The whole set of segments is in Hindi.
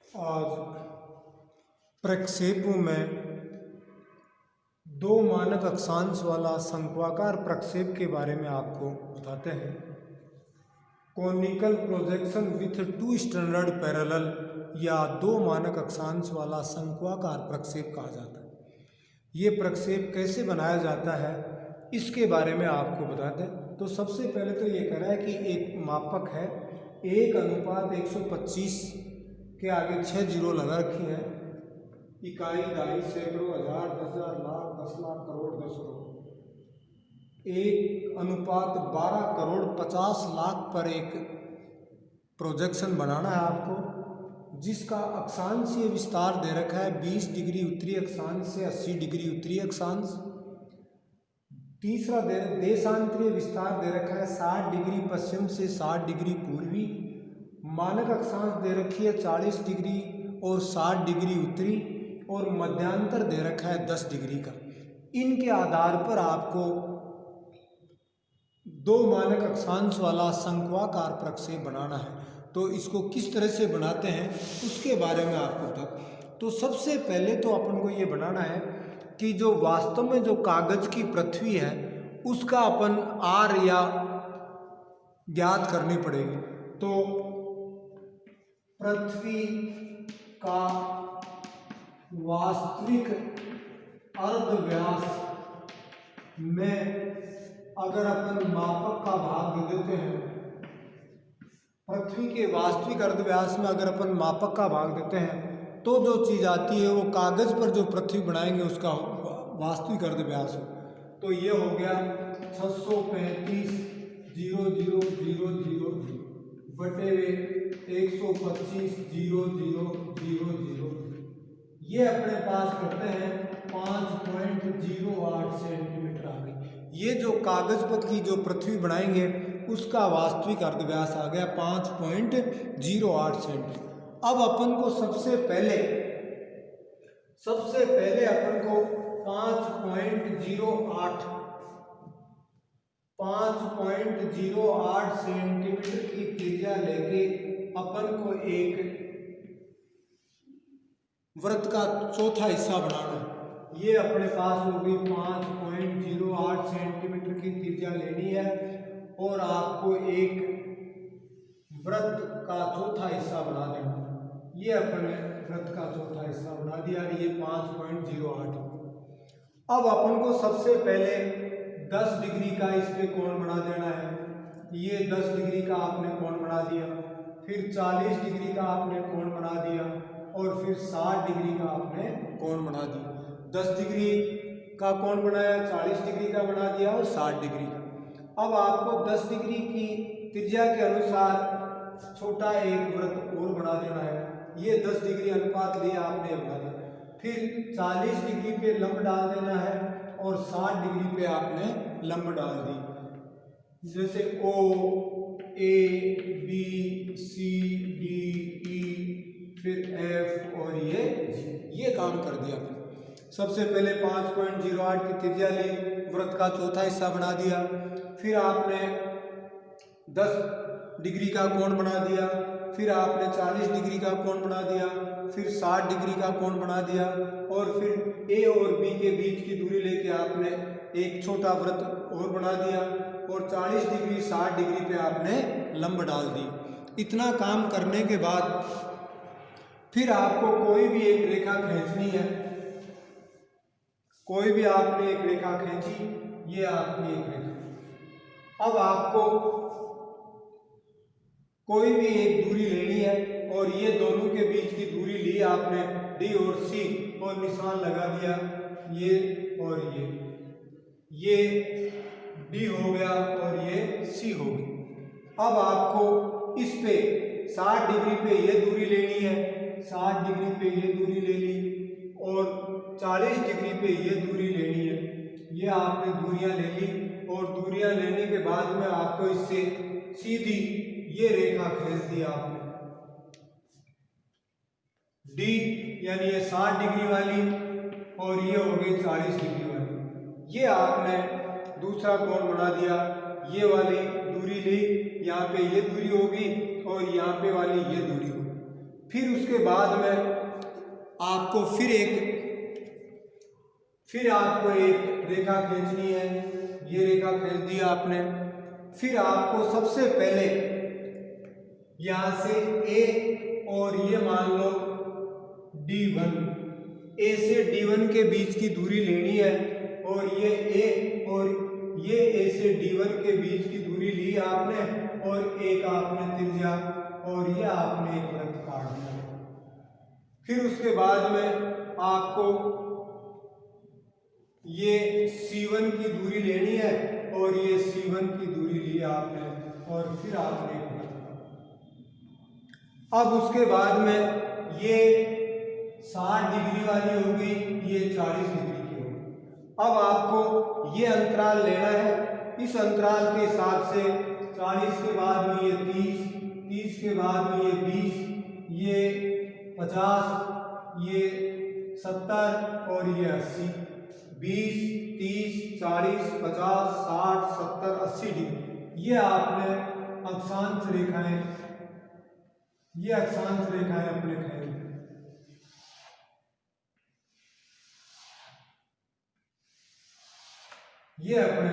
आज प्रक्षेपों में दो मानक अक्षांश वाला शंक्वाकार प्रक्षेप के बारे में आपको बताते हैं। Conical projection with to standard parallel या दो मानक अक्षांश वाला शंक्वाकार प्रक्षेप कहा जाता है। ये प्रक्षेप कैसे बनाया जाता है इसके बारे में आपको बता दें। तो सबसे पहले तो ये कह रहा है कि एक मापक है 1:125 के आगे 6 जीरो लगा रखी है। इकाई, दहाई, सैकड़ों, हजार, 10,000, लाख, 10 लाख, करोड़, 10 करोड़, 1:12 करोड़ 50 लाख पर एक प्रोजेक्शन बनाना है आपको, जिसका अक्षांशीय विस्तार दे रखा है 20 डिग्री उत्तरी अक्षांश से 80 डिग्री उत्तरी अक्षांश। तीसरा देशांतरीय विस्तार दे रखा है 60 डिग्री पश्चिम से 60 डिग्री पूर्वी। मानक अक्षांश दे रखी है 40 डिग्री और 60 डिग्री उत्तरी, और मध्यांतर दे रखा है 10 डिग्री का। इनके आधार पर आपको दो मानक अक्षांश वाला शंक्वाकार प्रक्षेप बनाना है। तो इसको किस तरह से बनाते हैं उसके बारे में आपको बता। तो सबसे पहले तो अपन को ये बनाना है कि जो वास्तव में जो कागज की पृथ्वी है उसका अपन आर या ज्ञात करनी पड़ेगी। तो पृथ्वी का वास्तविक अर्धव्यास में अगर अपन मापक का भाग दे देते हैं, पृथ्वी के वास्तविक अर्धव्यास में अगर अपन मापक का भाग देते हैं तो जो चीज़ आती है वो कागज पर जो पृथ्वी बनाएंगे उसका वास्तविक अर्धव्यास हो। तो ये हो गया 635,000,000 बटे 125,000,000। ये अपने पास करते हैं 5.08 सेंटीमीटर आ गई। ये जो कागज पर की जो पृथ्वी बनाएंगे उसका वास्तविक अर्धव्यास आ गया 5.08 सेंटीमीटर। अब अपन को सबसे पहले अपन को 5.08 सेंटीमीटर की त्रिज्या लेके अपन को एक वृत्त का चौथा हिस्सा बनाना है। ये अपने पास होगी 5.08 सेंटीमीटर की त्रिज्या लेनी है और आपको एक वृत्त का चौथा हिस्सा बना देना। ये अपने वृत्त का चौथा हिस्सा बना दिया। ये 5.08। अब अपन को सबसे पहले 10 डिग्री का इस पे कोण बना देना है। ये 10 डिग्री का आपने कोण बना दिया, फिर 40 डिग्री का आपने कोण बना दिया और फिर 60 डिग्री का आपने कोण बना दिया। 10 डिग्री का कोण बनाया, 40 डिग्री का बना दिया और 60 डिग्री का। अब आपको 10 डिग्री की त्रिज्या के अनुसार छोटा एक वृत्त और बना देना है। ये 10 डिग्री अनुपात लिया आपने बना दिया। फिर 40 डिग्री पे लंब डाल देना है और 60 डिग्री पे आपने लंब डाल दी। जैसे O, A, B, C, D, E, फिर F और ये काम कर दिया। सबसे पहले 5.08 की त्रिज्या ली, वृत्त का चौथा हिस्सा बना दिया, फिर आपने 10 डिग्री का कोण बना दिया, फिर आपने 40 डिग्री का कोण बना दिया, फिर 60 डिग्री का कोण बना दिया और फिर A और B के बीच की दूरी लेके आपने एक छोटा वृत्त और बना दिया और 40 डिग्री 60 डिग्री पे आपने लंब डाल दी। इतना काम करने के बाद फिर आपको कोई भी एक रेखा खींचनी है। कोई भी आपने एक रेखा खींची, ये आपकी एक रेखा। अब आपको कोई भी एक दूरी लेनी है और ये दोनों के बीच की दूरी ली आपने D और C और निशान लगा दिया, ये और ये D हो गया और ये C हो गई। अब आपको इस पे 60 डिग्री पे ये दूरी लेनी है, 60 डिग्री पे ये दूरी ले ली और 40 डिग्री पे ये दूरी लेनी है। ये आपने दूरियां ले ली और दूरियां लेने के बाद में आपको इससे सीधी ये रेखा खींच दी आपने D, यानी ये 60 डिग्री वाली और ये हो गई 40 डिग्री वाली। ये आपने दूसरा कोण बना दिया, ये वाली दूरी ली, यहाँ पे ये दूरी होगी और यहाँ पे वाली ये दूरी होगी। फिर उसके बाद में आपको फिर आपको एक रेखा खींचनी है। ये रेखा खींच दी आपने। फिर आपको सबसे पहले यहाँ से ए और ये मान लो D1, ए से D1 के बीच की दूरी लेनी है। और ये ए और ये ए से D1 के बीच की दूरी ली आपने और एक आपने त्रिज्या और ये आपने एक वृत्त काट दिया। फिर उसके बाद में आपको ये C1 की दूरी लेनी है और ये C1 की दूरी ली आपने और फिर आपने अब उसके बाद में ये 60 डिग्री वाली होगी, ये 40 डिग्री की होगी। अब आपको ये अंतराल लेना है। इस अंतराल के हिसाब से 40 के बाद में ये 30, 30 के बाद में ये 20, ये 50, ये 70 और ये 80। 20, 30, 40, 50, 60, 70, 80 डिग्री ये आपने अक्षांश रेखाएं, ये अक्षांश रेखाएं अपने खींच। ये अपने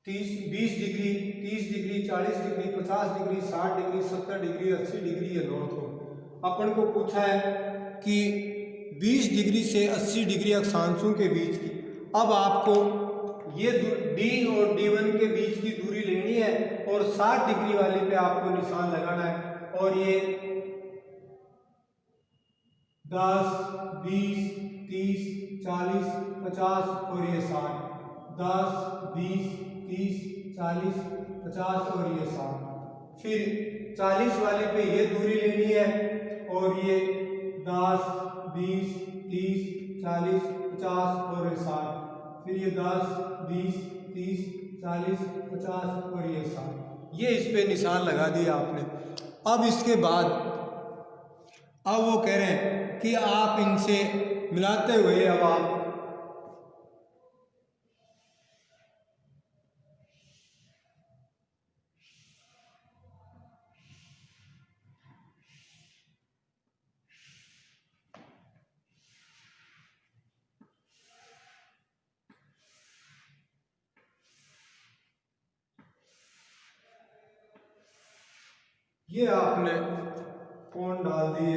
20 degree, 30 degree, 40 degree, 50 degree, 60 degree, 70 degree, 80 degree ये नॉर्थ हो। अपन को पूछा है कि 20 डिग्री से 80 डिग्री अक्षांशों के बीच की। अब आपको ये डी और D1 के बीच की दूरी लेनी है और 60 डिग्री वाली पे आपको निशान लगाना है। और ये 10, 20, 30, 40, 50 और ये 60। 10, 20, 30, 40, 50 और ये 60। फिर 40 वाले पे ये दूरी लेनी है और ये 10, 20, 30, 40, 50 और ये 60। फिर ये 10, 20, 30, 40, 50 और ये 60। ये इस पे निशान लगा दिया आपने। अब इसके बाद अब वो कह रहे हैं कि आप इनसे मिलाते हुए अब आप ये आपने कोण डाल दिए।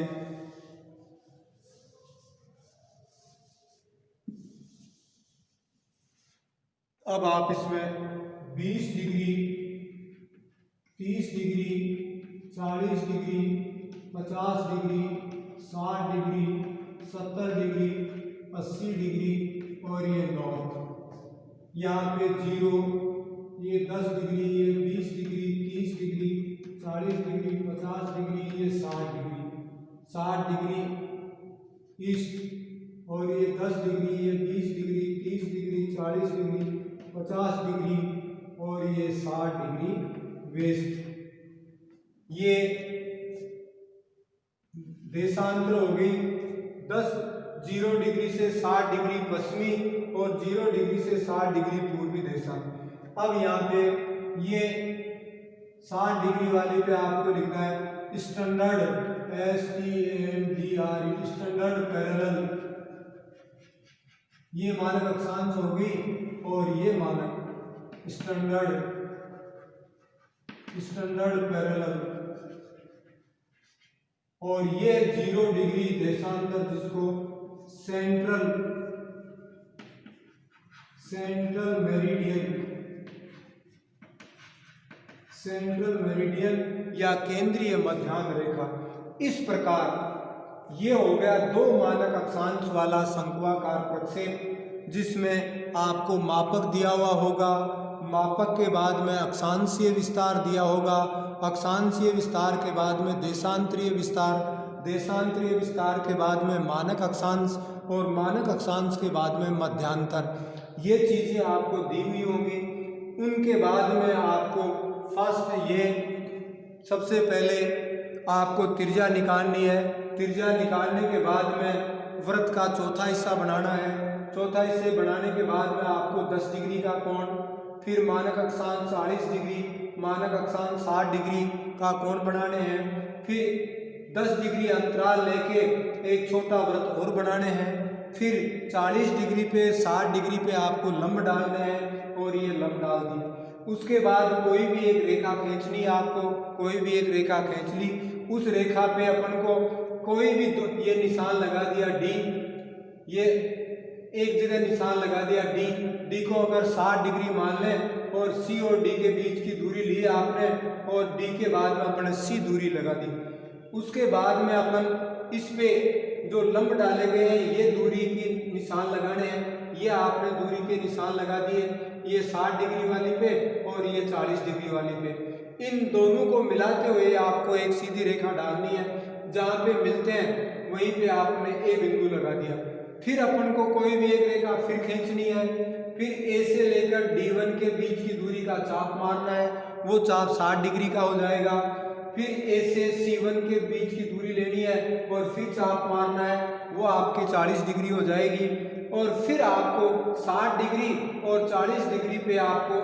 अब आप इसमें 20 degree, 30 degree, 40 degree, 50 degree, 60 degree, 70 degree, 80 degree और ये नॉर्थ। यहाँ पे 0, ये 10 डिग्री, ये 20 डिग्री, 30 डिग्री, 40 डिग्री, 50 डिग्री, ये 60 डिग्री, 60 डिग्री ईस्ट और ये 10 डिग्री, ये 20 डिग्री, 30 डिग्री, 40 डिग्री, 50 डिग्री और ये 60 डिग्री वेस्ट। ये देशांतर हो गई 0 डिग्री से 60 डिग्री पश्चिमी और 0 डिग्री से 60 डिग्री पूर्वी देशांतर। अब यहाँ पे ये 60 डिग्री वाले पे आपको लिखना है स्टैंडर्ड, STANDRD, स्टैंडर्ड पैरेलल। ये मानक अक्षांश होगी और ये मानक स्टैंडर्ड पैरेलल। और ये 0 डिग्री देशांतर जिसको सेंट्रल मेरिडियन या केंद्रीय मध्यांक रेखा। इस प्रकार ये हो गया 2 मानक अक्षांश वाला शंक्वाकार प्रक्षेप, जिसमें आपको मापक दिया हुआ होगा, मापक के बाद में अक्षांशीय विस्तार दिया होगा, अक्षांशीय विस्तार के बाद में देशांतरीय विस्तार, देशांतरीय विस्तार के बाद में मानक अक्षांश और मानक अक्षांश के बाद में मध्यांतर। ये चीज़ें आपको दी हुई होंगी। उनके बाद में आपको फर्स्ट ये सबसे पहले आपको त्रिज्या निकालनी है। त्रिज्या निकालने के बाद में वृत्त का चौथा हिस्सा बनाना है। चौथा हिस्से बनाने के बाद में आपको 10 डिग्री का कोण, फिर मानक अक्षांश 40 डिग्री, मानक अक्षांश 60 डिग्री का कोण बनाने हैं। फिर 10 डिग्री अंतराल लेके एक छोटा वृत्त और बनाने हैं। फिर 40 डिग्री पे 60 डिग्री पे आपको लंब डालने हैं और ये लंब डाल दिए। उसके बाद कोई भी एक रेखा खींचनी है आपको, कोई भी एक रेखा खींच ली। उस रेखा पे अपन को कोई भी ये निशान लगा दिया डी, ये एक जगह निशान लगा दिया डी। डी को अगर 60 डिग्री मान लें और सी और डी के बीच की दूरी ली आपने और डी के बाद में अपन सी दूरी लगा दी। उसके बाद में अपन इस पे जो लंब डाले गए हैं ये दूरी की निशान लगाने हैं। ये आपने दूरी के निशान लगा दिए, ये 60 डिग्री वाली पे और ये 40 डिग्री वाली पे। इन दोनों को मिलाते हुए आपको एक सीधी रेखा डालनी है। जहाँ पे मिलते हैं वहीं पे आपने ए बिंदु लगा दिया। फिर अपन को कोई भी एक रेखा फिर खींचनी है। फिर ए से लेकर D1 के बीच की दूरी का चाप मारना है, वो चाप 60 डिग्री का हो जाएगा। फिर ए से C1 के बीच की दूरी लेनी है और फिर चाप मारना है, वो आपकी 40 डिग्री हो जाएगी। और फिर आपको 60 डिग्री और 40 डिग्री पे आपको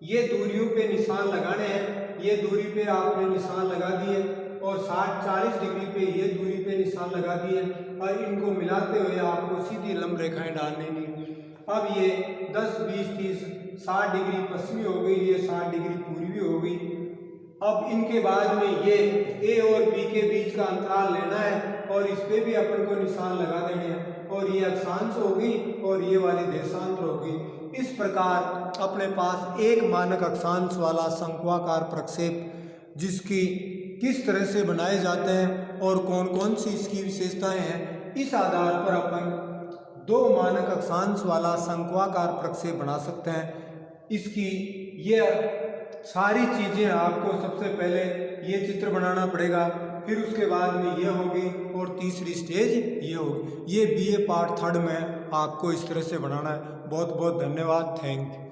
ये दूरियों पे निशान लगाने हैं। ये दूरी पे आपने निशान लगा दिए और 60-40 डिग्री पे ये दूरी पे निशान लगा दिए और इनको मिलाते हुए आपको सीधी लंब रेखाएं डालनी है। अब ये 10, 20, 30, 60 डिग्री पश्चिमी हो गई, ये 60 डिग्री पूर्वी हो गई। अब इनके बाद में ये ए और बी के बीच का अंतराल लेना है और इस पे भी अपन को निशान लगा देने हैं और ये अक्षांश होगी और ये वाली देशांतर होगी। इस प्रकार अपने पास एक मानक अक्षांश वाला शंक्वाकार प्रक्षेप जिसकी किस तरह से बनाए जाते हैं और कौन कौन सी इसकी विशेषताएं हैं, इस आधार पर अपन 2 मानक अक्षांश वाला शंक्वाकार प्रक्षेप बना सकते हैं। इसकी ये सारी चीज़ें आपको सबसे पहले ये चित्र बनाना पड़ेगा, फिर उसके बाद में ये होगी और तीसरी स्टेज ये होगी। ये BA पार्ट 3 में आपको इस तरह से बनाना है। बहुत बहुत धन्यवाद, थैंक यू।